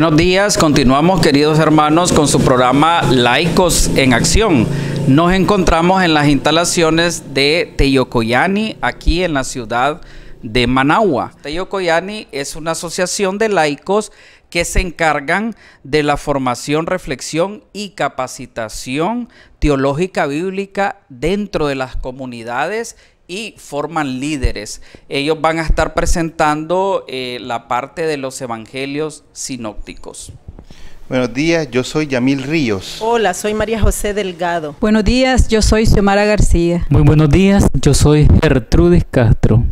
Buenos días, continuamos queridos hermanos con su programa Laicos en Acción. Nos encontramos en las instalaciones de Teyocoyani, aquí en la ciudad de Managua. Teyocoyani es una asociación de laicos que se encargan de la formación, reflexión y capacitación teológica bíblica dentro de las comunidades y forman líderes. Ellos van a estar presentando la parte de los evangelios sinópticos. Buenos días, yo soy Yamil Ríos. Hola, soy María José Delgado. Buenos días, yo soy Xiomara García. Muy buenos días, yo soy Gertrudis Castro.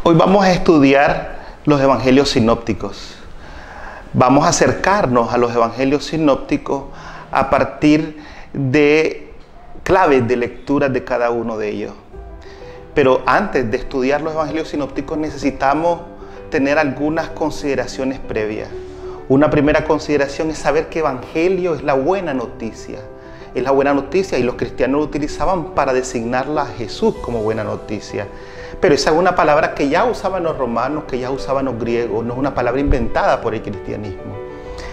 Hoy vamos a estudiar los evangelios sinópticos. Vamos a acercarnos a los evangelios sinópticos a partir de claves de lectura de cada uno de ellos. Pero antes de estudiar los evangelios sinópticos necesitamos tener algunas consideraciones previas. Una primera consideración es saber que evangelio es la buena noticia. Es la buena noticia y los cristianos lo utilizaban para designarla a Jesús como buena noticia. Pero esa es una palabra que ya usaban los romanos, que ya usaban los griegos, no es una palabra inventada por el cristianismo.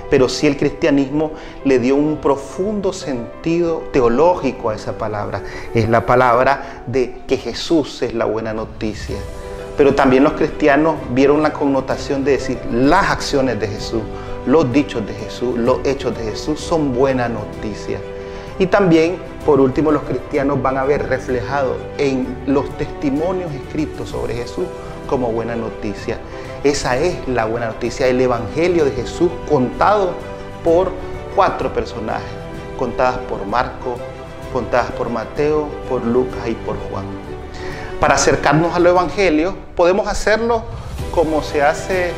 Pero sí el cristianismo le dio un profundo sentido teológico a esa palabra. Es la palabra de que Jesús es la buena noticia. Pero también los cristianos vieron la connotación de decir las acciones de Jesús, los dichos de Jesús, los hechos de Jesús son buena noticia. Y también, por último, los cristianos van a ver reflejado en los testimonios escritos sobre Jesús como buena noticia. Esa es la buena noticia, el evangelio de Jesús contado por 4 personajes, contadas por Marcos, contadas por Mateo, por Lucas y por Juan. Para acercarnos a los evangelios podemos hacerlo como se hace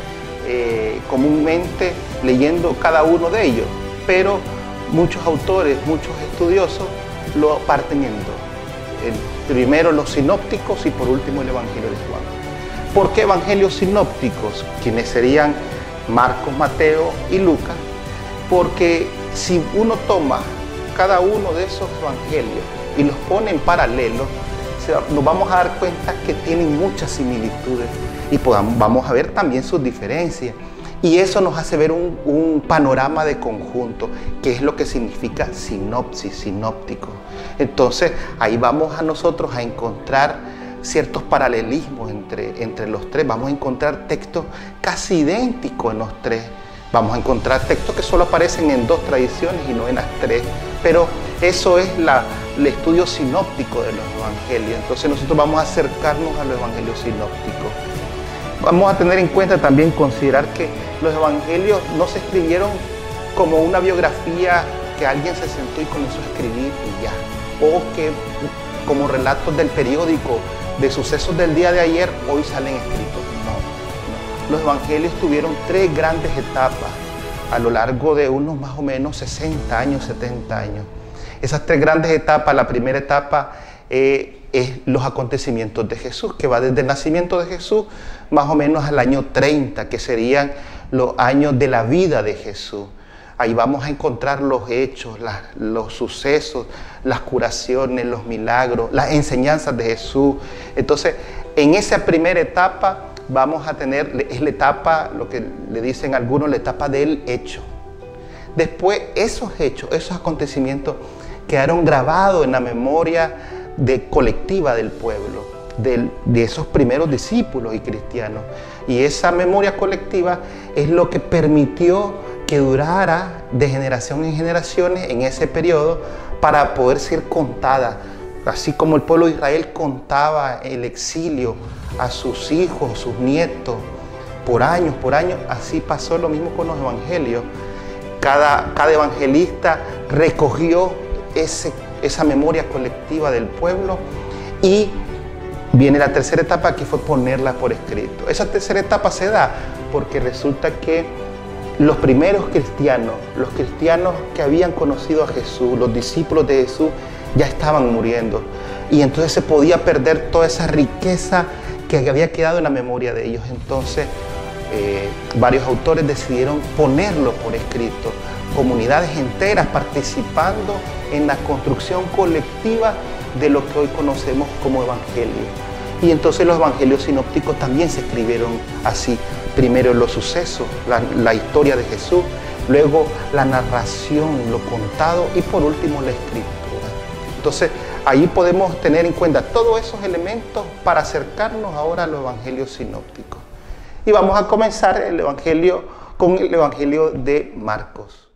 comúnmente leyendo cada uno de ellos, pero muchos autores, muchos estudiosos lo parten en dos. Primero los sinópticos y por último el evangelio de Juan. ¿Por qué evangelios sinópticos? Quienes serían Marcos, Mateo y Lucas. Porque si uno toma cada uno de esos evangelios y los pone en paralelo, nos vamos a dar cuenta que tienen muchas similitudes y vamos a ver también sus diferencias. Y eso nos hace ver un panorama de conjunto, que es lo que significa sinopsis, sinóptico. Entonces, ahí vamos a nosotros a encontrar ciertos paralelismos entre los tres. Vamos a encontrar textos casi idénticos en los tres. Vamos a encontrar textos que solo aparecen en 2 tradiciones y no en las 3. Pero eso es el estudio sinóptico de los evangelios. Entonces, nosotros vamos a acercarnos a los evangelios sinópticos. Vamos a tener en cuenta también considerar que los evangelios no se escribieron como una biografía que alguien se sentó y comenzó a escribir y ya. O que como relatos del periódico de sucesos del día de ayer hoy salen escritos. No. Los evangelios tuvieron 3 grandes etapas a lo largo de unos más o menos 60 años, 70 años. Esas 3 grandes etapas, la primera etapa es los acontecimientos de Jesús, que va desde el nacimiento de Jesús más o menos al año 30, que serían los años de la vida de Jesús. Ahí vamos a encontrar los hechos, los sucesos, las curaciones, los milagros, las enseñanzas de Jesús. Entonces, en esa primera etapa vamos a tener, es la etapa, lo que le dicen algunos, la etapa del hecho. Después, esos hechos, esos acontecimientos quedaron grabados en la memoria colectiva del pueblo, de esos primeros discípulos y cristianos. Y esa memoria colectiva es lo que permitió que durara de generación en generaciones en ese periodo para poder ser contada. Así como el pueblo de Israel contaba el exilio a sus hijos, sus nietos, por años, así pasó lo mismo con los evangelios. Cada evangelista recogió esa memoria colectiva del pueblo y viene la tercera etapa, que fue ponerla por escrito. Esa tercera etapa se da porque resulta que los primeros cristianos, los cristianos que habían conocido a Jesús, los discípulos de Jesús, ya estaban muriendo. Y entonces se podía perder toda esa riqueza que había quedado en la memoria de ellos. Entonces, varios autores decidieron ponerlo por escrito. Comunidades enteras participando en la construcción colectiva de lo que hoy conocemos como evangelio. Y entonces los evangelios sinópticos también se escribieron así. Primero los sucesos, la historia de Jesús, luego la narración, lo contado y por último la escritura. Entonces ahí podemos tener en cuenta todos esos elementos para acercarnos ahora a los evangelios sinópticos. Y vamos a comenzar el evangelio con el evangelio de Marcos.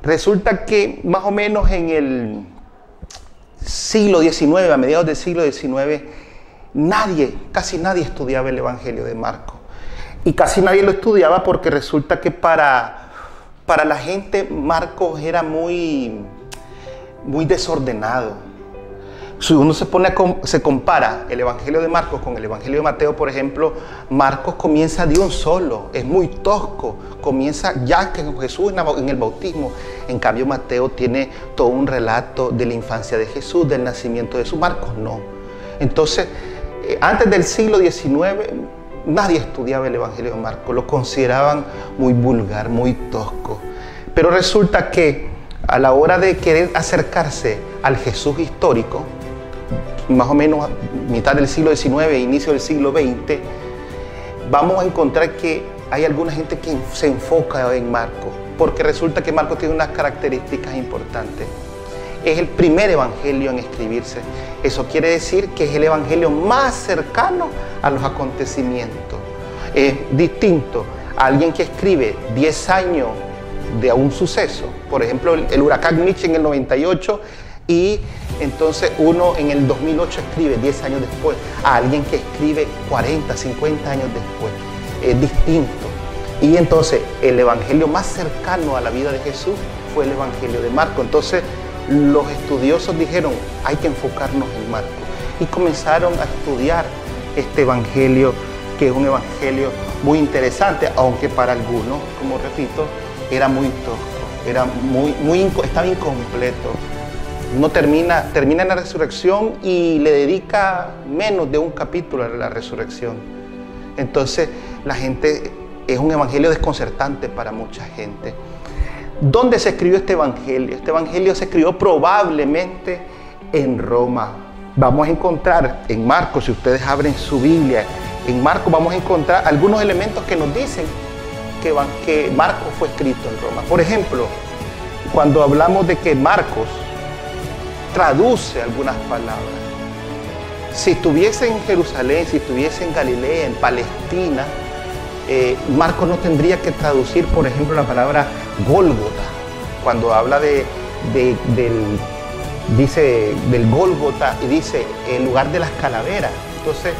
Resulta que más o menos en el siglo XIX, a mediados del siglo XIX, casi nadie estudiaba el evangelio de Marcos. Y casi nadie lo estudiaba porque resulta que para la gente Marcos era muy desordenado. Si uno se compara el evangelio de Marcos con el evangelio de Mateo, por ejemplo, Marcos comienza de un solo, es muy tosco, comienza ya que Jesús en el bautismo. En cambio Mateo tiene todo un relato de la infancia de Jesús, del nacimiento de Jesús. Marcos no. Entonces, antes del siglo XIX, nadie estudiaba el evangelio de Marcos, lo consideraban muy vulgar, muy tosco. Pero resulta que a la hora de querer acercarse al Jesús histórico, más o menos a mitad del siglo XIX, inicio del siglo XX, vamos a encontrar que hay alguna gente que se enfoca en Marcos, porque resulta que Marcos tiene unas características importantes. Es el primer evangelio en escribirse. Eso quiere decir que es el evangelio más cercano a los acontecimientos. Es distinto a alguien que escribe 10 años de un suceso, por ejemplo el huracán Mitch en el 98, y entonces uno en el 2008 escribe 10 años después, a alguien que escribe 40, 50 años después. Es distinto. Y entonces el evangelio más cercano a la vida de Jesús fue el evangelio de Marcos. Entonces los estudiosos dijeron, hay que enfocarnos en Marcos, y comenzaron a estudiar este evangelio, que es un evangelio muy interesante, aunque para algunos, como repito, era muy tosco, estaba incompleto. No termina en la resurrección y le dedica menos de un capítulo a la resurrección. Entonces la gente, es un evangelio desconcertante para mucha gente. ¿Dónde se escribió este evangelio? Este evangelio se escribió probablemente en Roma. Vamos a encontrar en Marcos, si ustedes abren su Biblia, en Marcos vamos a encontrar algunos elementos que nos dicen que Marcos fue escrito en Roma. Por ejemplo, cuando hablamos de que Marcos traduce algunas palabras, si estuviese en Jerusalén, si estuviese en Galilea, en Palestina, Marcos no tendría que traducir, por ejemplo, la palabra Gólgota. Cuando habla del Gólgota y dice el lugar de las calaveras. Entonces,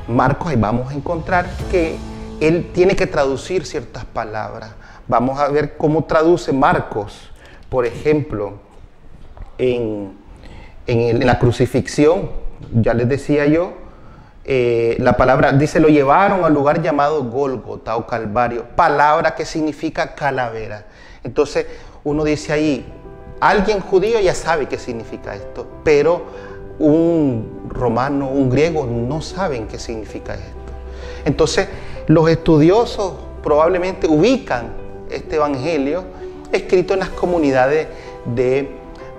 Marcos, ahí vamos a encontrar que él tiene que traducir ciertas palabras. Vamos a ver cómo traduce Marcos, por ejemplo, en la crucifixión. Ya les decía yo, la palabra dice, lo llevaron al lugar llamado Gólgota o Calvario, palabra que significa calavera. Entonces uno dice ahí, alguien judío ya sabe qué significa esto, pero un romano, un griego no saben qué significa esto. Entonces los estudiosos probablemente ubican este evangelio escrito en las comunidades de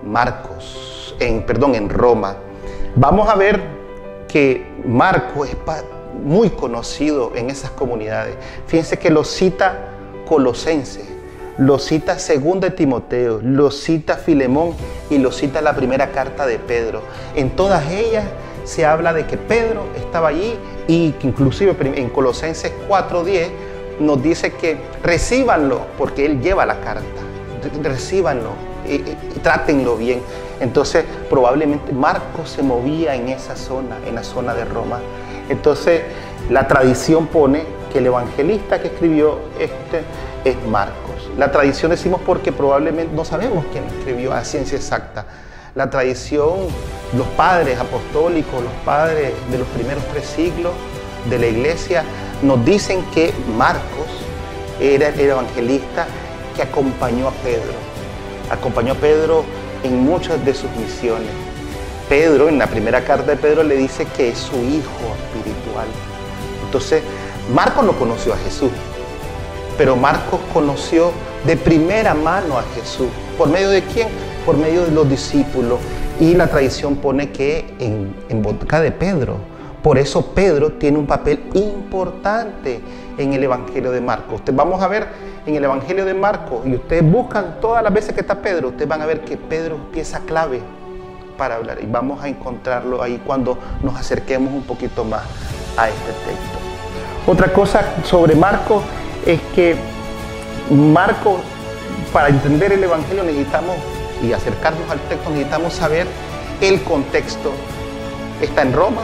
Marcos, en Roma. Vamos a ver que Marcos es muy conocido en esas comunidades. Fíjense que lo cita Colosenses, lo cita Segunda de Timoteo, lo cita Filemón y lo cita la primera carta de Pedro. En todas ellas se habla de que Pedro estaba allí, y que inclusive en Colosenses 4:10 nos dice que recíbanlo porque él lleva la carta. Recíbanlo y trátenlo bien. Entonces probablemente Marcos se movía en esa zona, en la zona de Roma. Entonces la tradición pone que el evangelista que escribió este es Marcos. La tradición decimos porque probablemente no sabemos quién escribió a ciencia exacta. La tradición, los padres apostólicos, los padres de los primeros 3 siglos de la iglesia nos dicen que Marcos era el evangelista que acompañó a Pedro. Acompañó a Pedro en muchas de sus misiones. Pedro, en la primera carta de Pedro, le dice que es su hijo espiritual. Entonces, Marcos no conoció a Jesús, pero Marcos conoció de primera mano a Jesús. ¿Por medio de quién? Por medio de los discípulos. Y la tradición pone que en boca de Pedro. Por eso Pedro tiene un papel importante en el Evangelio de Marcos. Ustedes vamos a ver en el Evangelio de Marcos, y ustedes buscan todas las veces que está Pedro, ustedes van a ver que Pedro es pieza clave para hablar. Y vamos a encontrarlo ahí cuando nos acerquemos un poquito más a este texto. Otra cosa sobre Marcos es que Marcos, para entender el Evangelio necesitamos, y acercarnos al texto, necesitamos saber el contexto. Está en Roma,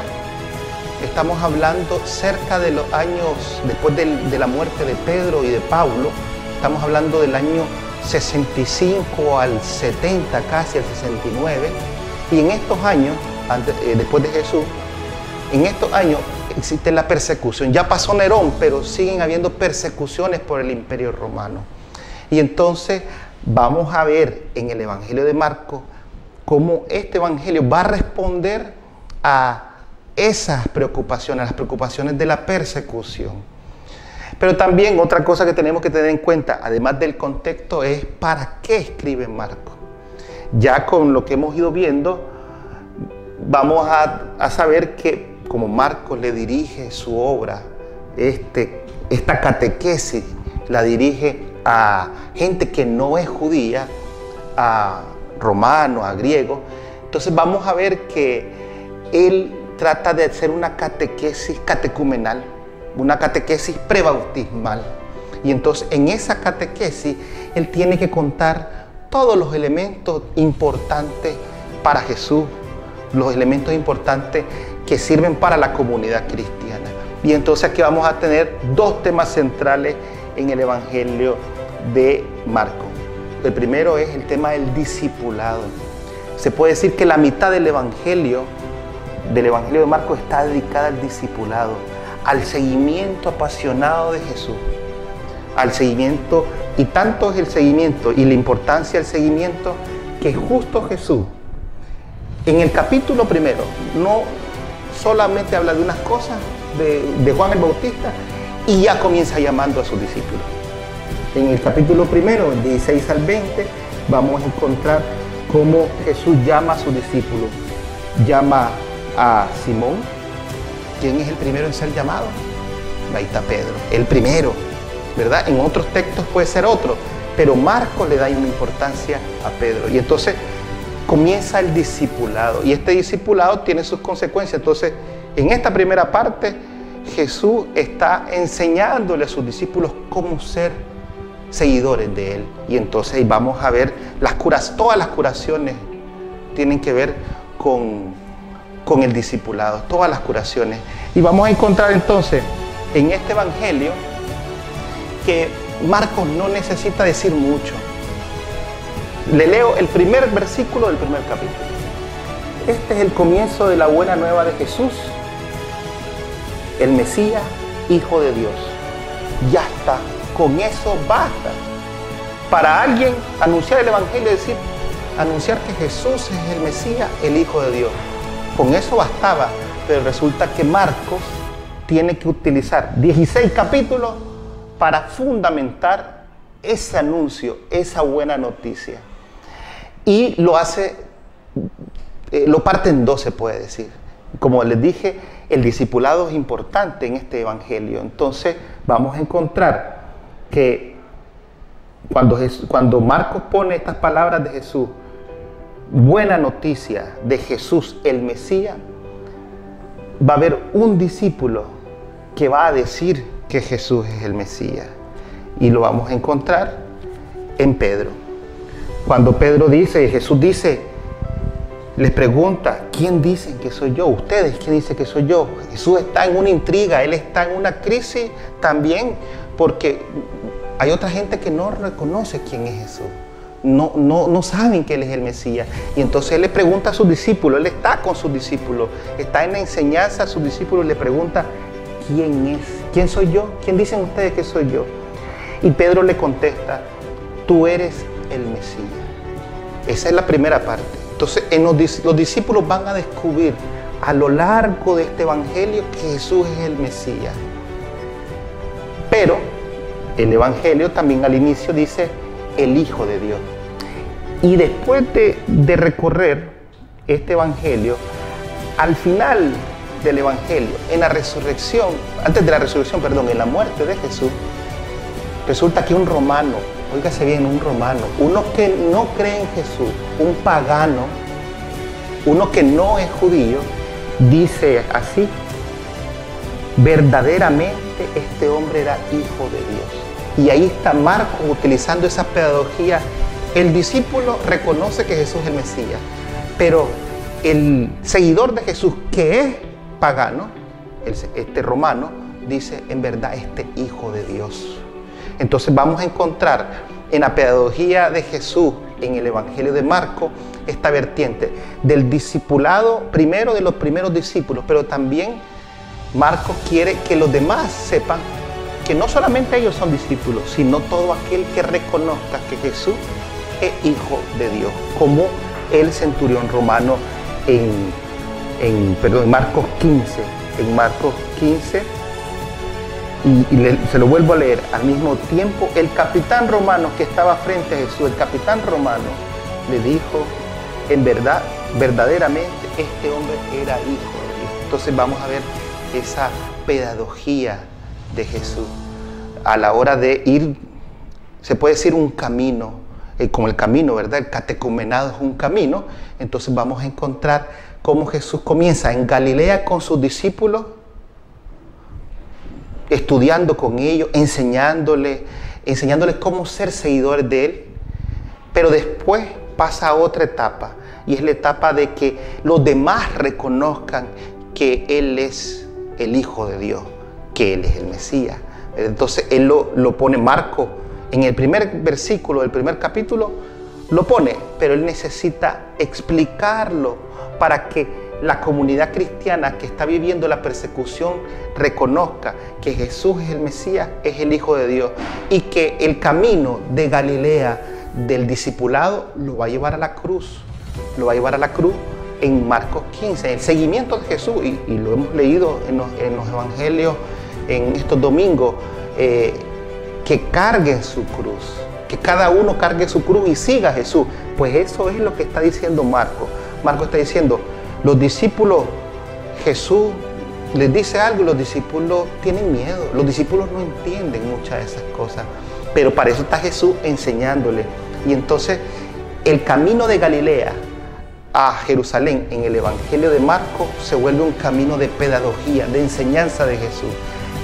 estamos hablando cerca de los años, después de la muerte de Pedro y de Pablo, estamos hablando del año 65 al 70, casi al 69, y en estos años, después de Jesús, en estos años existe la persecución. Ya pasó Nerón, pero siguen habiendo persecuciones por el Imperio Romano. Y entonces vamos a ver en el Evangelio de Marcos cómo este Evangelio va a responder a esas preocupaciones, a las preocupaciones de la persecución. Pero también otra cosa que tenemos que tener en cuenta, además del contexto, es para qué escribe Marcos. Ya con lo que hemos ido viendo, vamos a saber que como Marcos le dirige su obra, esta catequesis la dirige a gente que no es judía, a romanos, a griegos. Entonces vamos a ver que él trata de hacer una catequesis catecumenal, una catequesis prebautismal. Y entonces en esa catequesis él tiene que contar todos los elementos importantes para Jesús, los elementos importantes que sirven para la comunidad cristiana. Y entonces aquí vamos a tener dos temas centrales en el Evangelio de Marcos. El primero es el tema del discipulado. Se puede decir que la mitad del Evangelio de Marcos está dedicada al discipulado, al seguimiento apasionado de Jesús, al seguimiento, y tanto es el seguimiento y la importancia del seguimiento que justo Jesús en el capítulo primero no solamente habla de unas cosas de Juan el Bautista y ya comienza llamando a sus discípulos. En el capítulo primero, 16 al 20, vamos a encontrar cómo Jesús llama a sus discípulos. Llama a Simón. ¿Quién es el primero en ser llamado? Ahí está Pedro, el primero, ¿verdad? En otros textos puede ser otro, pero Marcos le da una importancia a Pedro. Y entonces comienza el discipulado, y este discipulado tiene sus consecuencias. Entonces, en esta primera parte, Jesús está enseñándole a sus discípulos cómo ser seguidores de Él. Y entonces vamos a ver todas las curaciones tienen que ver con el discipulado, todas las curaciones. Y vamos a encontrar entonces en este Evangelio que Marcos no necesita decir mucho. Le leo el primer versículo del primer capítulo. Este es el comienzo de la buena nueva de Jesús, el Mesías, Hijo de Dios. Ya está, con eso basta. Para alguien anunciar el Evangelio es decir, anunciar que Jesús es el Mesías, el Hijo de Dios. Con eso bastaba, pero resulta que Marcos tiene que utilizar 16 capítulos para fundamentar ese anuncio, esa buena noticia. Y lo hace, lo parte en dos, se puede decir. Como les dije, el discipulado es importante en este Evangelio. Entonces vamos a encontrar que cuando Marcos pone estas palabras de Jesús, buena noticia de Jesús el Mesías, va a haber un discípulo que va a decir que Jesús es el Mesías. Y lo vamos a encontrar en Pedro. Cuando Pedro dice, Jesús dice, les pregunta, ¿quién dicen que soy yo? ¿Ustedes quién dicen que soy yo? Jesús está en una intriga, Él está en una crisis también, porque hay otra gente que no reconoce quién es Jesús. No saben que Él es el Mesías. Y entonces Él le pregunta a sus discípulos, Él está con sus discípulos, está en la enseñanza a sus discípulos y le pregunta, ¿quién es? ¿Quién soy yo? ¿Quién dicen ustedes que soy yo? Y Pedro le contesta, tú eres el Mesías. Esa es la primera parte. Entonces los discípulos van a descubrir a lo largo de este Evangelio que Jesús es el Mesías. Pero el Evangelio también al inicio dice el Hijo de Dios. Y después de recorrer este evangelio, al final del evangelio, en la resurrección, antes de la resurrección, perdón, en la muerte de Jesús, resulta que un romano, óigase bien, un romano, uno que no cree en Jesús, un pagano, uno que no es judío, dice así: verdaderamente este hombre era hijo de Dios. Y ahí está Marcos utilizando esa pedagogía. El discípulo reconoce que Jesús es el Mesías, pero el seguidor de Jesús, que es pagano, este romano, dice: en verdad este hijo de Dios. Entonces vamos a encontrar en la pedagogía de Jesús, en el evangelio de Marcos, esta vertiente del discipulado, primero de los primeros discípulos, pero también Marcos quiere que los demás sepan que no solamente ellos son discípulos, sino todo aquel que reconozca que Jesús es hijo de Dios, como el centurión romano en Marcos 15. En Marcos 15, se lo vuelvo a leer, al mismo tiempo el capitán romano que estaba frente a Jesús, el capitán romano le dijo: en verdad, verdaderamente este hombre era hijo de Dios. Entonces vamos a ver esa pedagogía de Jesús a la hora de ir, se puede decir, un camino, como el camino, ¿verdad? El catecumenado es un camino. Entonces vamos a encontrar cómo Jesús comienza en Galilea con sus discípulos, estudiando con ellos, enseñándoles cómo ser seguidores de Él, pero después pasa a otra etapa, y es la etapa de que los demás reconozcan que Él es el Hijo de Dios, que Él es el Mesías. Entonces Él lo pone, Marcos, en el primer versículo del primer capítulo, lo pone, pero Él necesita explicarlo para que la comunidad cristiana que está viviendo la persecución reconozca que Jesús es el Mesías, es el Hijo de Dios, y que el camino de Galilea del discipulado lo va a llevar a la cruz. Lo va a llevar a la cruz en Marcos 15, el seguimiento de Jesús, y lo hemos leído en los evangelios en estos domingos, que carguen su cruz, que cada uno cargue su cruz y siga a Jesús. Pues eso es lo que está diciendo Marcos. Marcos está diciendo: los discípulos, Jesús les dice algo y los discípulos tienen miedo, los discípulos no entienden muchas de esas cosas, pero para eso está Jesús enseñándole. Y entonces el camino de Galilea a Jerusalén en el evangelio de Marcos se vuelve un camino de pedagogía, de enseñanza de Jesús.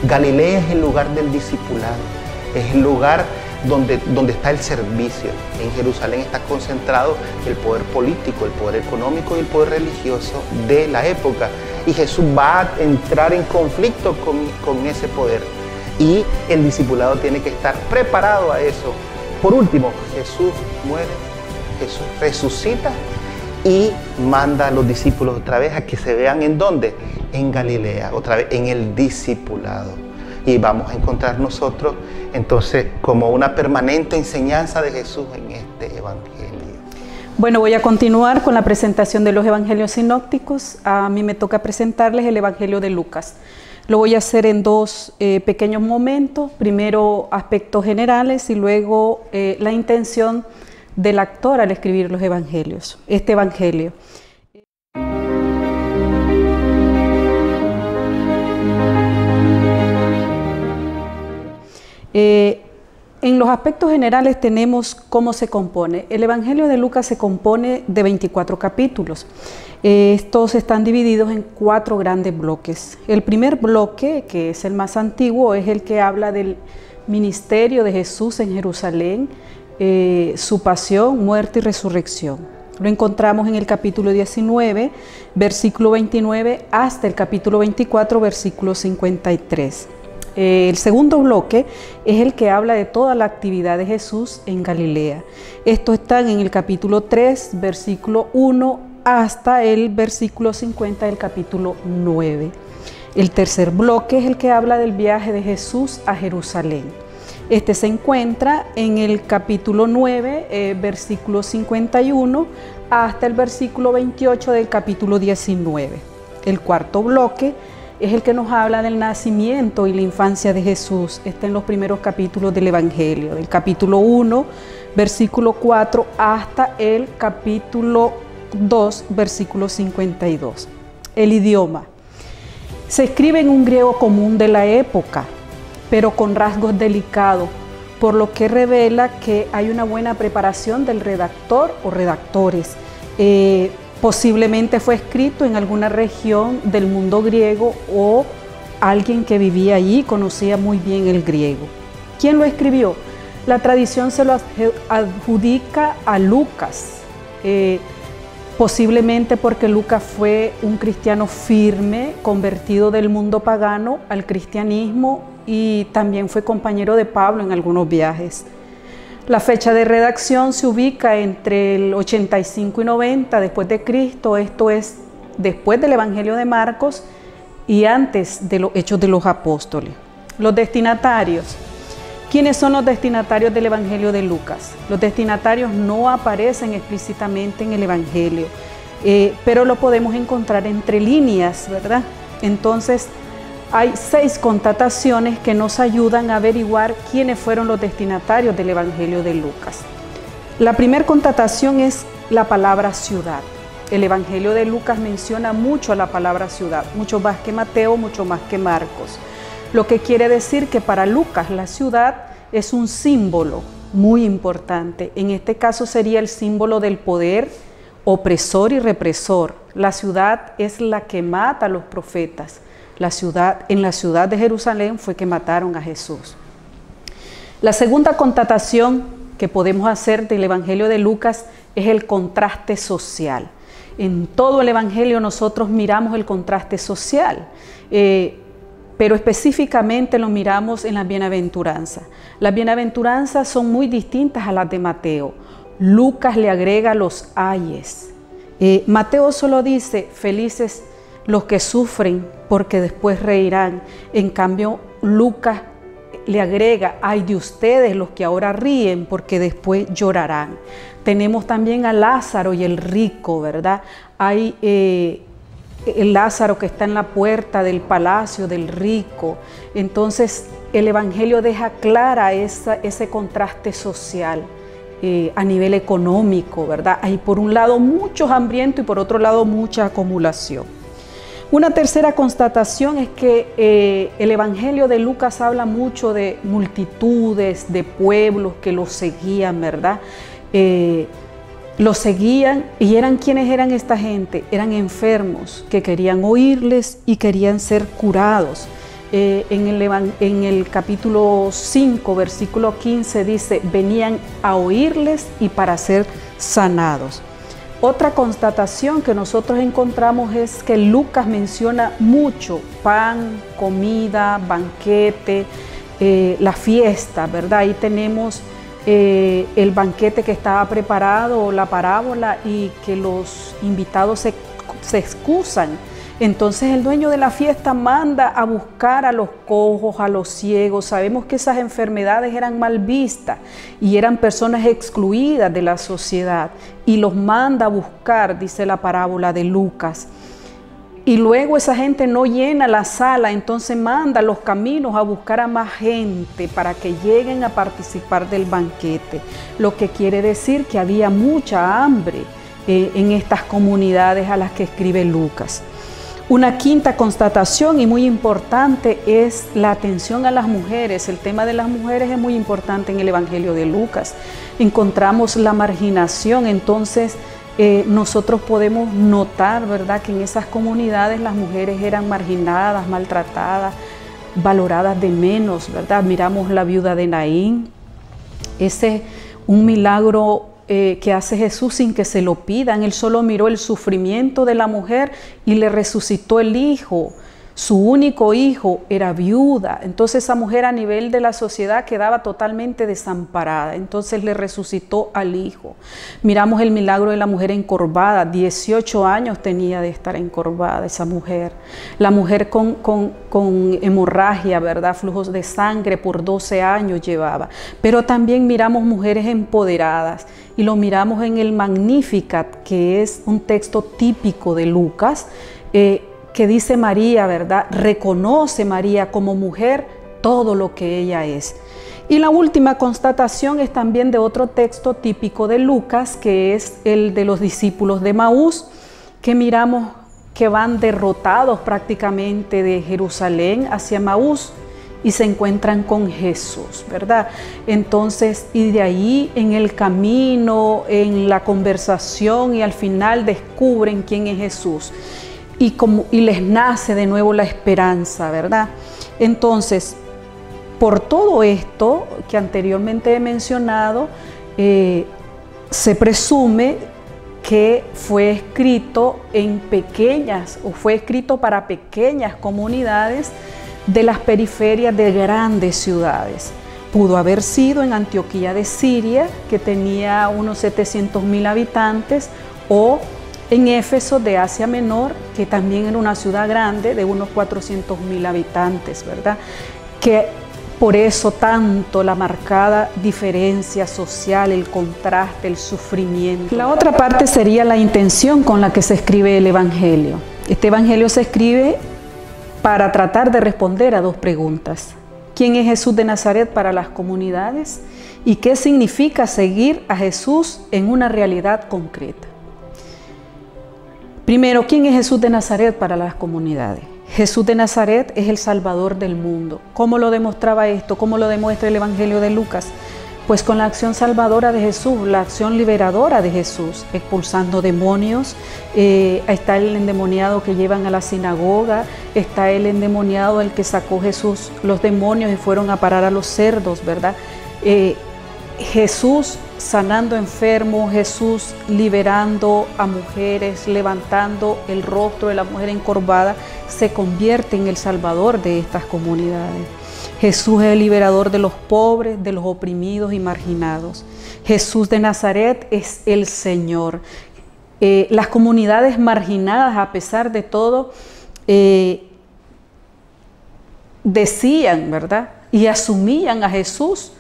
Galilea es el lugar del discipulado, es el lugar donde está el servicio. En Jerusalén está concentrado el poder político, el poder económico y el poder religioso de la época. Y Jesús va a entrar en conflicto con ese poder. Y el discipulado tiene que estar preparado a eso. Por último, Jesús muere, Jesús resucita y manda a los discípulos otra vez a que se vean ¿en dónde? En Galilea, otra vez en el discipulado. Y vamos a encontrar nosotros entonces como una permanente enseñanza de Jesús en este evangelio. Bueno, voy a continuar con la presentación de los evangelios sinópticos. A mí me toca presentarles el evangelio de Lucas. Lo voy a hacer en dos pequeños momentos. Primero aspectos generales y luego la intención del actor al escribir los evangelios. Este evangelio. En los aspectos generales tenemos cómo se compone. El Evangelio de Lucas se compone de 24 capítulos. Estos están divididos en 4 grandes bloques. El primer bloque, que es el más antiguo, es el que habla del ministerio de Jesús en Jerusalén, su pasión, muerte y resurrección. Lo encontramos en el capítulo 19, versículo 29, hasta el capítulo 24, versículo 53. El segundo bloque es el que habla de toda la actividad de Jesús en Galilea. Estos están en el capítulo 3, versículo 1, hasta el versículo 50 del capítulo 9. El tercer bloque es el que habla del viaje de Jesús a Jerusalén. Este se encuentra en el capítulo 9, versículo 51, hasta el versículo 28 del capítulo 19. El cuarto bloque es el que nos habla del nacimiento y la infancia de Jesús. Está en los primeros capítulos del Evangelio, del capítulo 1, versículo 4, hasta el capítulo 2, versículo 52. El idioma. Se escribe en un griego común de la época, pero con rasgos delicados, por lo que revela que hay una buena preparación del redactor o redactores. Posiblemente fue escrito en alguna región del mundo griego o alguien que vivía allí conocía muy bien el griego. ¿Quién lo escribió? La tradición se lo adjudica a Lucas, posiblemente porque Lucas fue un cristiano firme, convertido del mundo pagano al cristianismo, y también fue compañero de Pablo en algunos viajes. La fecha de redacción se ubica entre el 85 y 90 después de Cristo, esto es después del Evangelio de Marcos y antes de los Hechos de los Apóstoles. Los destinatarios. ¿Quiénes son los destinatarios del Evangelio de Lucas? Los destinatarios no aparecen explícitamente en el Evangelio, pero lo podemos encontrar entre líneas, ¿verdad? Entonces, hay 6 constataciones que nos ayudan a averiguar quiénes fueron los destinatarios del Evangelio de Lucas. La primera constatación es la palabra ciudad. El Evangelio de Lucas menciona mucho la palabra ciudad, mucho más que Mateo, mucho más que Marcos. Lo que quiere decir que para Lucas la ciudad es un símbolo muy importante. En este caso sería el símbolo del poder opresor y represor. La ciudad es la que mata a los profetas. En la ciudad de Jerusalén fue que mataron a Jesús. La segunda constatación que podemos hacer del Evangelio de Lucas es el contraste social. En todo el Evangelio nosotros miramos el contraste social, pero específicamente lo miramos en las bienaventuranzas. Las bienaventuranzas son muy distintas a las de Mateo. Lucas le agrega los ayes. Mateo solo dice, felices los que sufren, porque después reirán. En cambio, Lucas le agrega, ay de ustedes los que ahora ríen, porque después llorarán. Tenemos también a Lázaro y el rico, ¿verdad? Hay el Lázaro que está en la puerta del palacio del rico. Entonces, el Evangelio deja clara ese contraste social a nivel económico, ¿verdad? Hay por un lado muchos hambrientos y por otro lado mucha acumulación. Una tercera constatación es que el Evangelio de Lucas habla mucho de multitudes, de pueblos que los seguían, ¿verdad? Los seguían y ¿quiénes eran esta gente? Eran enfermos que querían oírles y querían ser curados. En el capítulo 5, versículo 15 dice, venían a oírles y para ser sanados. Otra constatación que nosotros encontramos es que Lucas menciona mucho pan, comida, banquete, la fiesta, ¿verdad? Ahí tenemos el banquete que estaba preparado, la parábola, y que los invitados se excusan. Entonces el dueño de la fiesta manda a buscar a los cojos, a los ciegos. Sabemos que esas enfermedades eran mal vistas y eran personas excluidas de la sociedad, y los manda a buscar, dice la parábola de Lucas. Y luego esa gente no llena la sala, entonces manda a los caminos a buscar a más gente para que lleguen a participar del banquete. Lo que quiere decir que había mucha hambre en estas comunidades a las que escribe Lucas. Una quinta constatación y muy importante es la atención a las mujeres. El tema de las mujeres es muy importante en el Evangelio de Lucas. Encontramos la marginación, entonces nosotros podemos notar, ¿verdad?, que en esas comunidades las mujeres eran marginadas, maltratadas, valoradas de menos, ¿verdad? Miramos la viuda de Naín, ese un milagro que hace Jesús sin que se lo pidan. Él solo miró el sufrimiento de la mujer y le resucitó el hijo. Su único hijo era viuda, entonces esa mujer a nivel de la sociedad quedaba totalmente desamparada, entonces le resucitó al hijo. Miramos el milagro de la mujer encorvada, 18 años tenía de estar encorvada esa mujer. La mujer con hemorragia, ¿verdad? Flujos de sangre por 12 años llevaba. Pero también miramos mujeres empoderadas y lo miramos en el Magnificat, que es un texto típico de Lucas, que dice María, ¿verdad? Reconoce María como mujer todo lo que ella es. Y la última constatación es también de otro texto típico de Lucas, que es el de los discípulos de Emaús, que miramos que van derrotados prácticamente de Jerusalén hacia Emaús y se encuentran con Jesús, ¿verdad? Entonces, y de ahí en el camino, en la conversación y al final descubren quién es Jesús y les nace de nuevo la esperanza, ¿verdad? Entonces, por todo esto que anteriormente he mencionado, se presume que fue escrito fue escrito para pequeñas comunidades de las periferias de grandes ciudades. Pudo haber sido en Antioquía de Siria, que tenía unos 700.000 habitantes, o en Éfeso de Asia Menor, que también era una ciudad grande de unos 400.000 habitantes, ¿verdad? Que por eso tanto la marcada diferencia social, el contraste, el sufrimiento. La otra parte sería la intención con la que se escribe el Evangelio. Este Evangelio se escribe para tratar de responder a dos preguntas. ¿Quién es Jesús de Nazaret para las comunidades? ¿Y qué significa seguir a Jesús en una realidad concreta? Primero, ¿quién es Jesús de Nazaret para las comunidades? Jesús de Nazaret es el Salvador del mundo. ¿Cómo lo demostraba esto? ¿Cómo lo demuestra el Evangelio de Lucas? Pues con la acción salvadora de Jesús, la acción liberadora de Jesús, expulsando demonios. Está el endemoniado que llevan a la sinagoga, está el endemoniado el que sacó Jesús los demonios y fueron a parar a los cerdos, ¿verdad? Jesús sanando enfermos, Jesús liberando a mujeres, levantando el rostro de la mujer encorvada, se convierte en el Salvador de estas comunidades. Jesús es el liberador de los pobres, de los oprimidos y marginados. Jesús de Nazaret es el Señor. Las comunidades marginadas, a pesar de todo, decían, ¿verdad? Y asumían a Jesús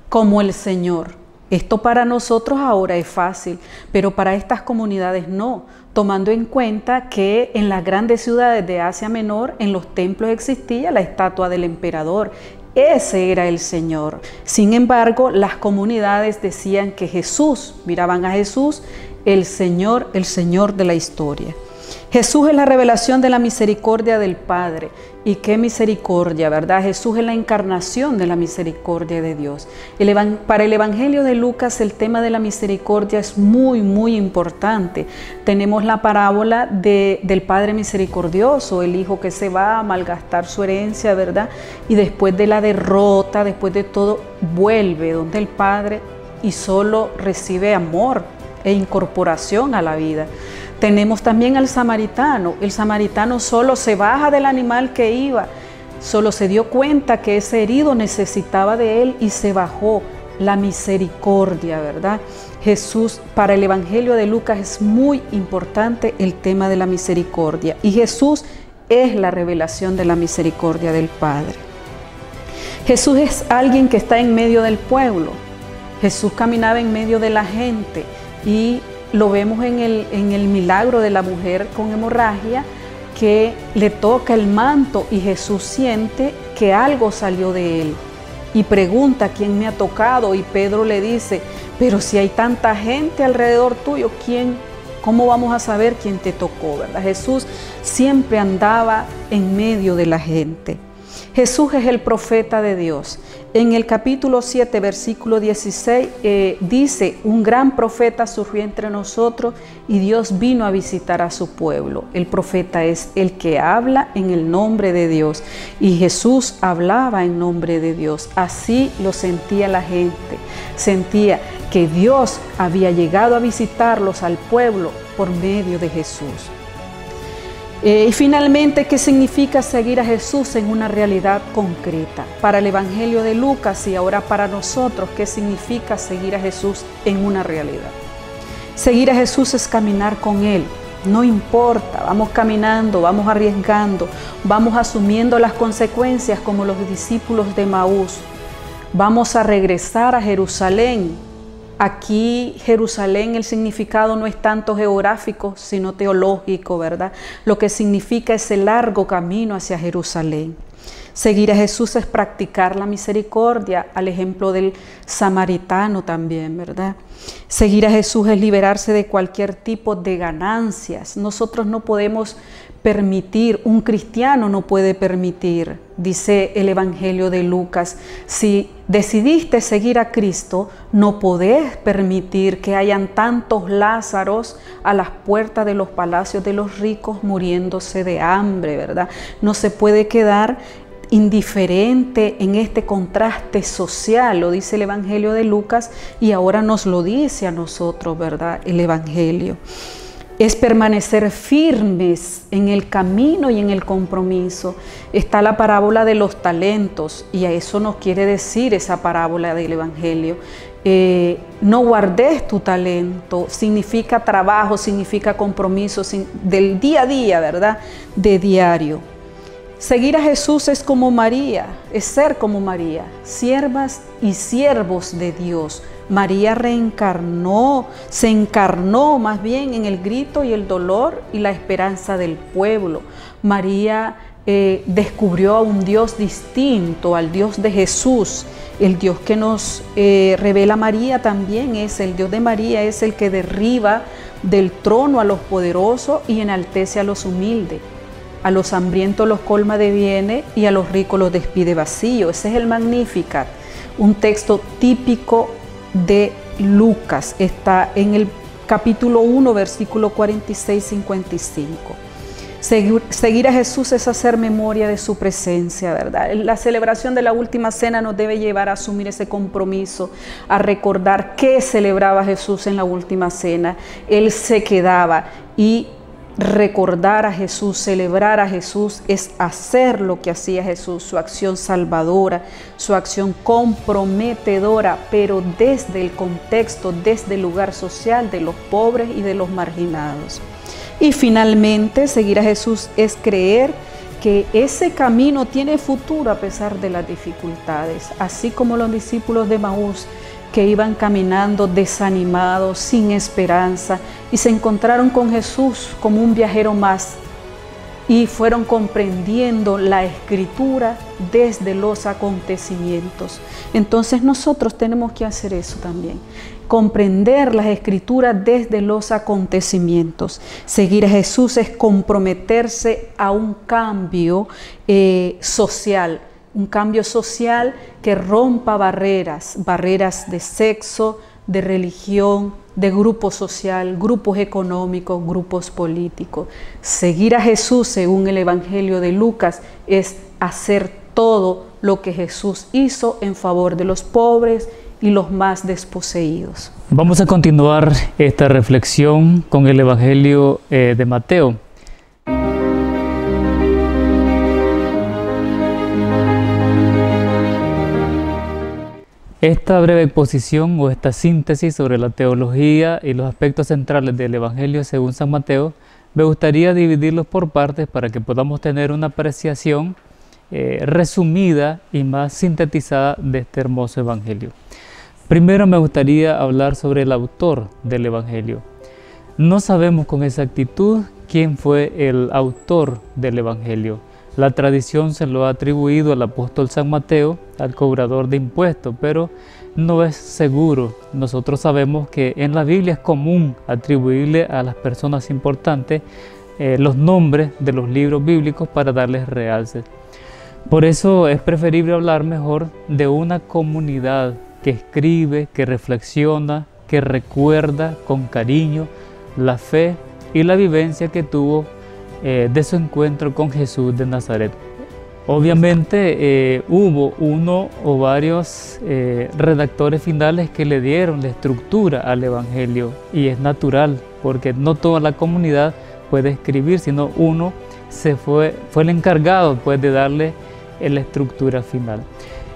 como el Señor. Esto para nosotros ahora es fácil, pero para estas comunidades no, tomando en cuenta que en las grandes ciudades de Asia Menor, en los templos existía la estatua del emperador. Ese era el Señor. Sin embargo, las comunidades decían que Jesús, miraban a Jesús, el Señor de la historia. Jesús es la revelación de la misericordia del Padre. Y qué misericordia, ¿verdad? Jesús es la encarnación de la misericordia de Dios. Para el Evangelio de Lucas, el tema de la misericordia es muy, muy importante. Tenemos la parábola del Padre misericordioso, el hijo que se va a malgastar su herencia, ¿verdad? Y después de la derrota, después de todo, vuelve donde el Padre y solo recibe amor e incorporación a la vida. Tenemos también al samaritano. El samaritano solo se baja del animal que iba, solo se dio cuenta que ese herido necesitaba de él y se bajó. La misericordia, ¿verdad? Jesús, para el Evangelio de Lucas es muy importante el tema de la misericordia y Jesús es la revelación de la misericordia del Padre. Jesús es alguien que está en medio del pueblo. Jesús caminaba en medio de la gente y lo vemos en el milagro de la mujer con hemorragia, que le toca el manto y Jesús siente que algo salió de él y pregunta quién me ha tocado, y Pedro le dice, pero si hay tanta gente alrededor tuyo, ¿cómo vamos a saber quién te tocó, ¿verdad? Jesús siempre andaba en medio de la gente. Jesús es el profeta de Dios. En el capítulo 7, versículo 16, dice, un gran profeta surgió entre nosotros y Dios vino a visitar a su pueblo. El profeta es el que habla en el nombre de Dios y Jesús hablaba en nombre de Dios. Así lo sentía la gente. Sentía que Dios había llegado a visitarlos al pueblo por medio de Jesús. Y finalmente, ¿qué significa seguir a Jesús en una realidad concreta? Para el Evangelio de Lucas y ahora para nosotros, ¿qué significa seguir a Jesús en una realidad? Seguir a Jesús es caminar con Él. No importa, vamos caminando, vamos arriesgando, vamos asumiendo las consecuencias como los discípulos de Emaús. Vamos a regresar a Jerusalén Aquí Jerusalén, el significado no es tanto geográfico, sino teológico, ¿verdad? Lo que significa ese largo camino hacia Jerusalén. Seguir a Jesús es practicar la misericordia, al ejemplo del samaritano también, ¿verdad? Seguir a Jesús es liberarse de cualquier tipo de ganancias. Nosotros no podemos permitir, un cristiano no puede permitir, dice el Evangelio de Lucas, si decidiste seguir a Cristo, no podés permitir que hayan tantos Lázaros a las puertas de los palacios de los ricos muriéndose de hambre, ¿verdad? No se puede quedar indiferente en este contraste social, lo dice el Evangelio de Lucas y ahora nos lo dice a nosotros, ¿verdad? El Evangelio. Es permanecer firmes en el camino y en el compromiso. Está la parábola de los talentos y a eso nos quiere decir esa parábola del Evangelio. No guardes tu talento, significa trabajo, significa compromiso del día a día, ¿verdad? De diario. Seguir a Jesús es como María, es ser como María, siervas y siervos de Dios. María se encarnó más bien en el grito y el dolor y la esperanza del pueblo. María descubrió a un Dios distinto, al Dios de Jesús. El Dios que nos revela María también es el Dios de María, es el que derriba del trono a los poderosos y enaltece a los humildes. A los hambrientos los colma de bienes y a los ricos los despide vacíos. Ese es el Magnificat, un texto típico de Lucas. Está en el capítulo 1, versículo 46-55. Seguir a Jesús es hacer memoria de su presencia, ¿verdad? La celebración de la última cena nos debe llevar a asumir ese compromiso, a recordar qué celebraba Jesús en la última cena. Él se quedaba y recordar a Jesús, celebrar a Jesús es hacer lo que hacía Jesús, su acción salvadora, su acción comprometedora, pero desde el contexto, desde el lugar social de los pobres y de los marginados. Y finalmente, seguir a Jesús es creer que ese camino tiene futuro a pesar de las dificultades, así como los discípulos de Maús que iban caminando desanimados, sin esperanza, y se encontraron con Jesús como un viajero más, y fueron comprendiendo la Escritura desde los acontecimientos. Entonces nosotros tenemos que hacer eso también, comprender las Escrituras desde los acontecimientos. Seguir a Jesús es comprometerse a un cambio social, un cambio social que rompa barreras de sexo, de religión, de grupo social, grupos económicos, grupos políticos. Seguir a Jesús, según el Evangelio de Lucas, es hacer todo lo que Jesús hizo en favor de los pobres y los más desposeídos. Vamos a continuar esta reflexión con el Evangelio de Mateo. Esta breve exposición o esta síntesis sobre la teología y los aspectos centrales del Evangelio según San Mateo, me gustaría dividirlos por partes para que podamos tener una apreciación resumida y más sintetizada de este hermoso Evangelio. Primero me gustaría hablar sobre el autor del Evangelio. No sabemos con exactitud quién fue el autor del Evangelio. La tradición se lo ha atribuido al apóstol San Mateo, al cobrador de impuestos, pero no es seguro. Nosotros sabemos que en la Biblia es común atribuirle a las personas importantes los nombres de los libros bíblicos para darles realce. Por eso es preferible hablar mejor de una comunidad que escribe, que reflexiona, que recuerda con cariño la fe y la vivencia que tuvo de su encuentro con Jesús de Nazaret. Obviamente hubo uno o varios redactores finales que le dieron la estructura al Evangelio, y es natural porque no toda la comunidad puede escribir, sino uno fue el encargado pues, de darle la estructura final.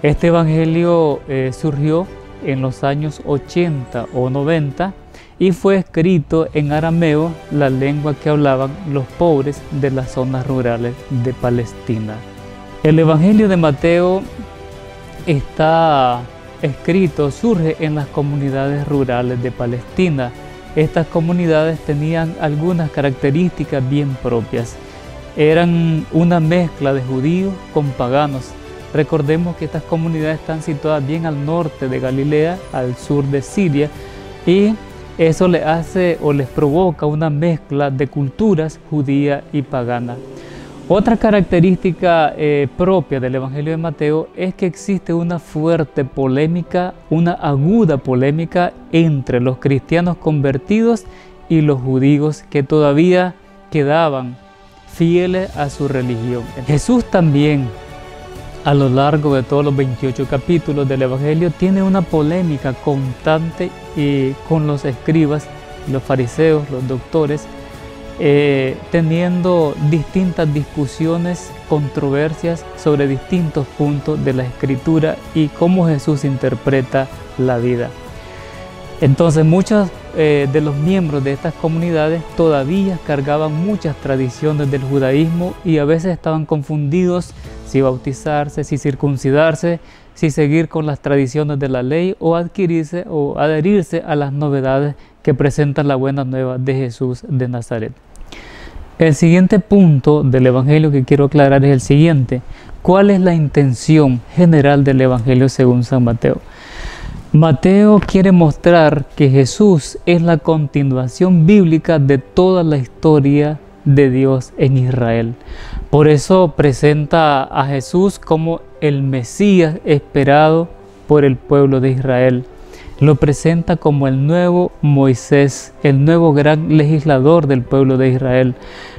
Este Evangelio surgió en los años 80 o 90 y fue escrito en arameo, la lengua que hablaban los pobres de las zonas rurales de Palestina. El Evangelio de Mateo está escrito surge en las comunidades rurales de Palestina. Estas comunidades tenían algunas características bien propias. Eran una mezcla de judíos con paganos. Recordemos que estas comunidades están situadas bien al norte de Galilea, al sur de Siria, y eso les hace o les provoca una mezcla de culturas judía y pagana. Otra característica propia del Evangelio de Mateo es que existe una fuerte polémica, una aguda polémica entre los cristianos convertidos y los judíos que todavía quedaban fieles a su religión. Jesús también, a lo largo de todos los 28 capítulos del Evangelio, tiene una polémica constante con los escribas, los fariseos, los doctores, teniendo distintas discusiones, controversias sobre distintos puntos de la Escritura y cómo Jesús interpreta la vida. Entonces muchos de los miembros de estas comunidades todavía cargaban muchas tradiciones del judaísmo y a veces estaban confundidos si bautizarse, si circuncidarse, si seguir con las tradiciones de la ley o adquirirse o adherirse a las novedades que presenta la buena nueva de Jesús de Nazaret. El siguiente punto del Evangelio que quiero aclarar es el siguiente. ¿Cuál es la intención general del Evangelio según San Mateo? Mateo quiere mostrar que Jesús es la continuación bíblica de toda la historia de Dios en Israel. Por eso presenta a Jesús como el Mesías esperado por el pueblo de Israel. Lo presenta como el nuevo Moisés, el nuevo gran legislador del pueblo de Israel.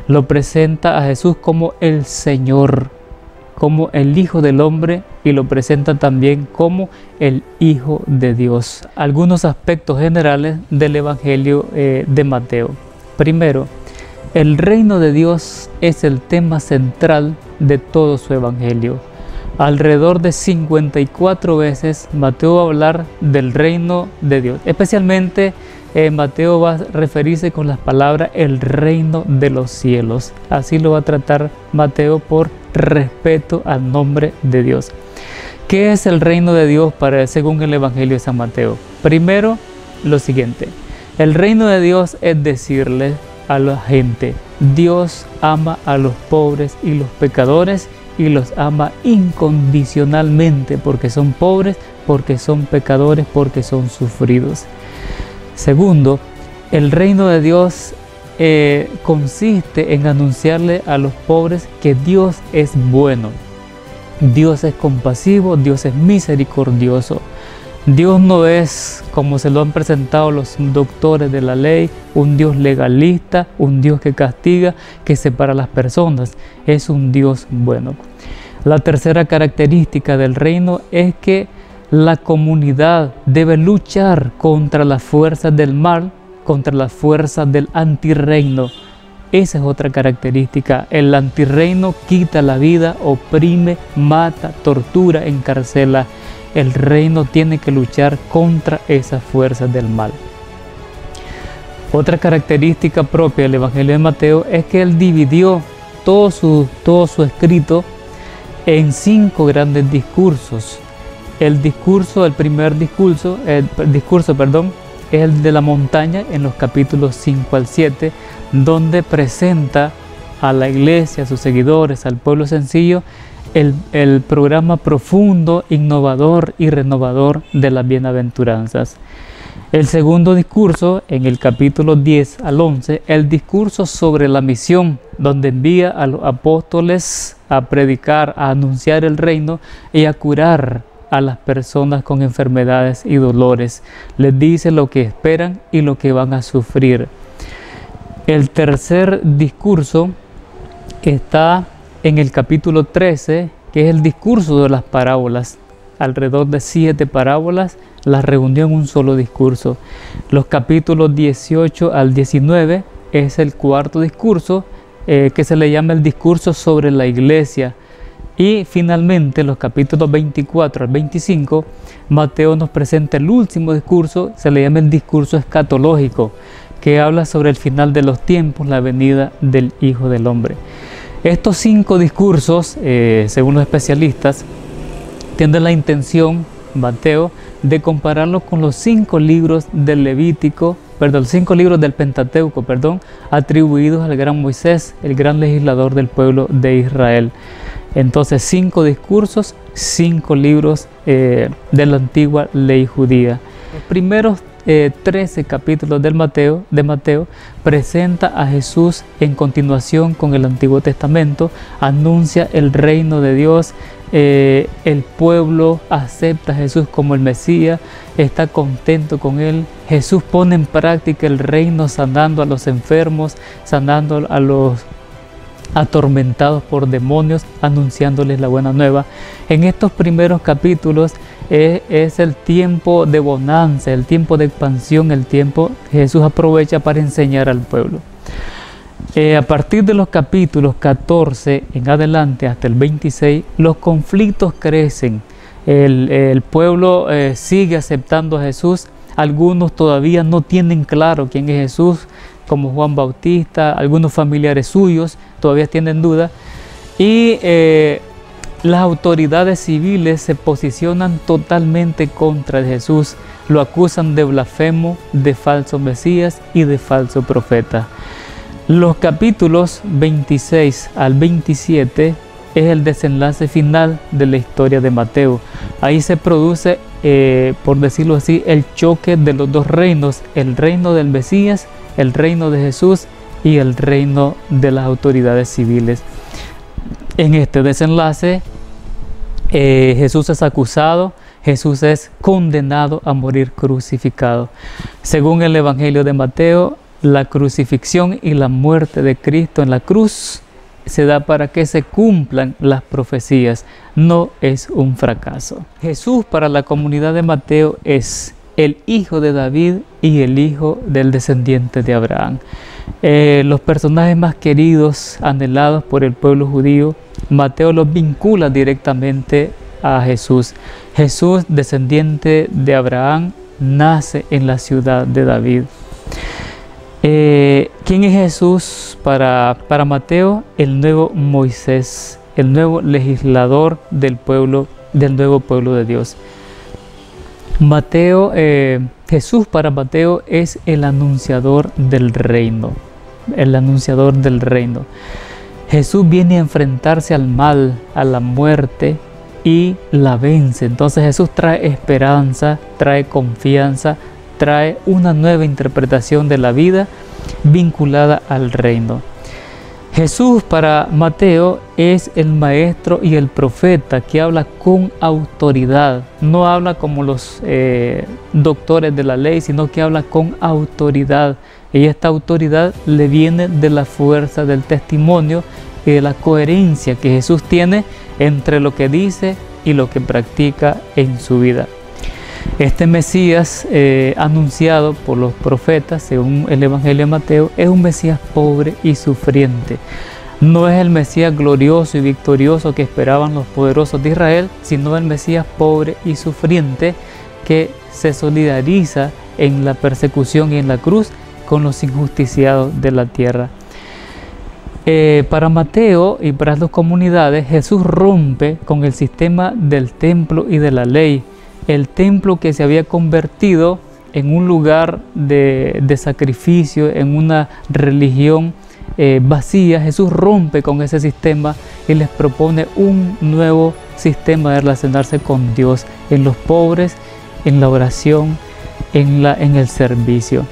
Lo presenta a Jesús como el Señor, como el Hijo del Hombre, y lo presenta también como el Hijo de Dios. Algunos aspectos generales del Evangelio de Mateo. Primero, el reino de Dios es el tema central de todo su Evangelio. Alrededor de 54 veces Mateo va a hablar del reino de Dios. Especialmente Mateo va a referirse con las palabras el reino de los cielos. Así lo va a tratar Mateo por respeto al nombre de Dios. ¿Qué es el reino de Dios según el Evangelio de San Mateo? Primero, lo siguiente. El reino de Dios es decirle a la gente: Dios ama a los pobres y los pecadores y los ama incondicionalmente porque son pobres, porque son pecadores, porque son sufridos. Segundo, el reino de Dios consiste en anunciarle a los pobres que Dios es bueno, Dios es compasivo, Dios es misericordioso. Dios no es, como se lo han presentado los doctores de la ley, un Dios legalista, un Dios que castiga, que separa a las personas. Es un Dios bueno. La tercera característica del reino es que la comunidad debe luchar contra las fuerzas del mal, contra las fuerzas del antirreino. Esa es otra característica. El antirreino quita la vida, oprime, mata, tortura, encarcela. El reino tiene que luchar contra esas fuerzas del mal. Otra característica propia del Evangelio de Mateo es que él dividió todo su escrito en 5 grandes discursos. El primer discurso, es el de la montaña en los capítulos 5 al 7, donde presenta a la iglesia, a sus seguidores, al pueblo sencillo, el programa profundo, innovador y renovador de las bienaventuranzas. El segundo discurso, en el capítulo 10 al 11, el discurso sobre la misión, donde envía a los apóstoles a predicar, a anunciar el reino y a curar a las personas con enfermedades y dolores. Les dice lo que esperan y lo que van a sufrir. El tercer discurso está en el capítulo 13, que es el discurso de las parábolas. Alrededor de 7 parábolas las reunió en un solo discurso. Los capítulos 18 al 19 es el cuarto discurso, que se le llama el discurso sobre la iglesia. Y finalmente, los capítulos 24 al 25, Mateo nos presenta el último discurso, se le llama el discurso escatológico, que habla sobre el final de los tiempos, la venida del Hijo del Hombre. Estos 5 discursos, según los especialistas, tienen la intención, Mateo, de compararlo con los 5 libros del Levítico, perdón, 5 libros del Pentateuco, atribuidos al gran Moisés, el gran legislador del pueblo de Israel. Entonces, 5 discursos, 5 libros de la antigua ley judía. Los primeros 13 capítulos de Mateo presenta a Jesús en continuación con el Antiguo Testamento, anuncia el reino de Dios, el pueblo acepta a Jesús como el Mesías, está contento con él. Jesús pone en práctica el reino sanando a los enfermos, sanando a los atormentados por demonios, anunciándoles la buena nueva. En estos primeros capítulos es el tiempo de bonanza, el tiempo de expansión, el tiempo que Jesús aprovecha para enseñar al pueblo. A partir de los capítulos 14 en adelante hasta el 26, los conflictos crecen. El pueblo sigue aceptando a Jesús. Algunos todavía no tienen claro quién es Jesús, como Juan Bautista. Algunos familiares suyos todavía tienen duda. Y las autoridades civiles se posicionan totalmente contra Jesús. Lo acusan de blasfemo, de falso Mesías y de falso profeta. Los capítulos 26 al 27 es el desenlace final de la historia de Mateo. Ahí se produce, por decirlo así, el choque de los 2 reinos, el reino del Mesías, el reino de Jesús y el reino de las autoridades civiles. En este desenlace, Jesús es acusado, Jesús es condenado a morir crucificado. Según el Evangelio de Mateo, la crucifixión y la muerte de Cristo en la cruz se da para que se cumplan las profecías, no es un fracaso. Jesús para la comunidad de Mateo es el hijo de David y el hijo del descendiente de Abraham. Los personajes más queridos, anhelados por el pueblo judío, Mateo los vincula directamente a Jesús. Jesús, descendiente de Abraham, nace en la ciudad de David. ¿Quién es Jesús para Mateo? El nuevo Moisés, el nuevo legislador del nuevo pueblo de Dios. Jesús para Mateo es el anunciador del reino, el anunciador del reino. Jesús viene a enfrentarse al mal, a la muerte y la vence. Entonces Jesús trae esperanza, trae confianza, trae una nueva interpretación de la vida vinculada al reino. Jesús para Mateo es el maestro y el profeta que habla con autoridad. No habla como los doctores de la ley, sino que habla con autoridad. Y esta autoridad le viene de la fuerza del testimonio y de la coherencia que Jesús tiene entre lo que dice y lo que practica en su vida. Este Mesías anunciado por los profetas, según el Evangelio de Mateo, es un Mesías pobre y sufriente. No es el Mesías glorioso y victorioso que esperaban los poderosos de Israel, sino el Mesías pobre y sufriente que se solidariza en la persecución y en la cruz con los injusticiados de la tierra. Para Mateo y para las comunidades, Jesús rompe con el sistema del templo y de la ley. El templo que se había convertido en un lugar de sacrificio, en una religión vacía, Jesús rompe con ese sistema y les propone un nuevo sistema de relacionarse con Dios, en los pobres, en la oración, en el servicio.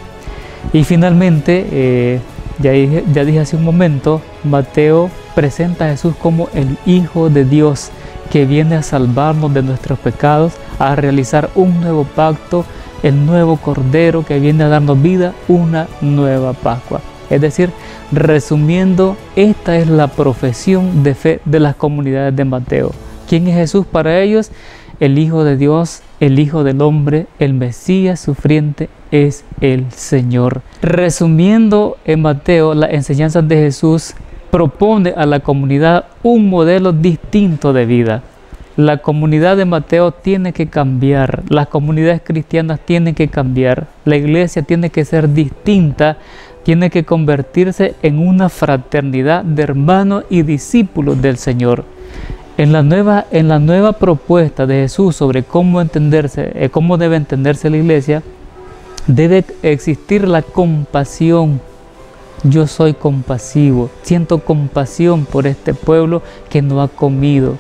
Y finalmente, ya dije hace un momento, Mateo presenta a Jesús como el Hijo de Dios, que viene a salvarnos de nuestros pecados, a realizar un nuevo pacto, el nuevo Cordero que viene a darnos vida, una nueva Pascua. Es decir, resumiendo, esta es la profesión de fe de las comunidades de Mateo. ¿Quién es Jesús para ellos? El Hijo de Dios, el Hijo del Hombre, el Mesías sufriente es el Señor. Resumiendo en Mateo, las enseñanzas de Jesús propone a la comunidad un modelo distinto de vida. La comunidad de Mateo tiene que cambiar, las comunidades cristianas tienen que cambiar, la iglesia tiene que ser distinta, tiene que convertirse en una fraternidad de hermanos y discípulos del Señor. En la nueva propuesta de Jesús sobre cómo debe entenderse la iglesia, debe existir la compasión. Yo soy compasivo, siento compasión por este pueblo que no ha comido.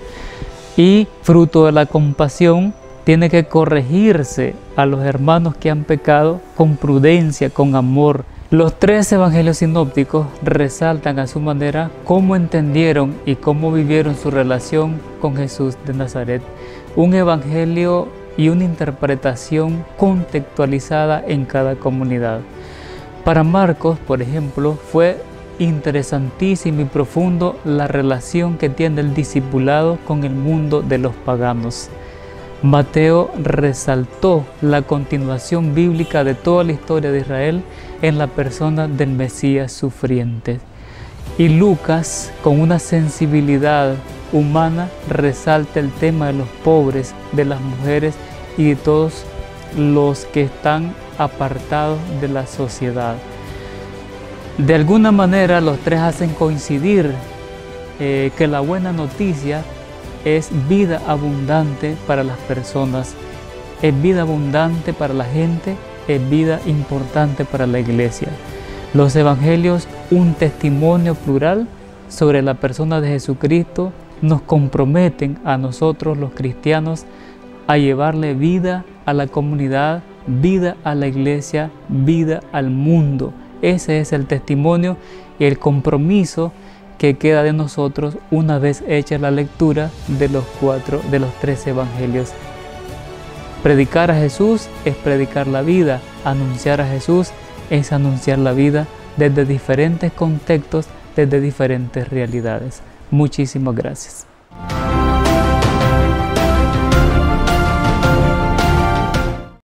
Y fruto de la compasión, tiene que corregirse a los hermanos que han pecado con prudencia, con amor. Los tres evangelios sinópticos resaltan a su manera cómo entendieron y cómo vivieron su relación con Jesús de Nazaret. Un evangelio y una interpretación contextualizada en cada comunidad. Para Marcos, por ejemplo, fue interesantísimo y profundo la relación que tiene el discipulado con el mundo de los paganos. Mateo resaltó la continuación bíblica de toda la historia de Israel en la persona del Mesías sufriente. Y Lucas, con una sensibilidad humana, resalta el tema de los pobres, de las mujeres y de todos los que están apartados de la sociedad. De alguna manera los tres hacen coincidir que la buena noticia es vida abundante para las personas, es vida abundante para la gente, es vida importante para la iglesia. Los evangelios, un testimonio plural sobre la persona de Jesucristo, nos comprometen a nosotros los cristianos a llevarle vida a la comunidad, vida a la iglesia, vida al mundo. Ese es el testimonio y el compromiso que queda de nosotros una vez hecha la lectura de los tres evangelios. Predicar a Jesús es predicar la vida, anunciar a Jesús es anunciar la vida desde diferentes contextos, desde diferentes realidades. Muchísimas gracias.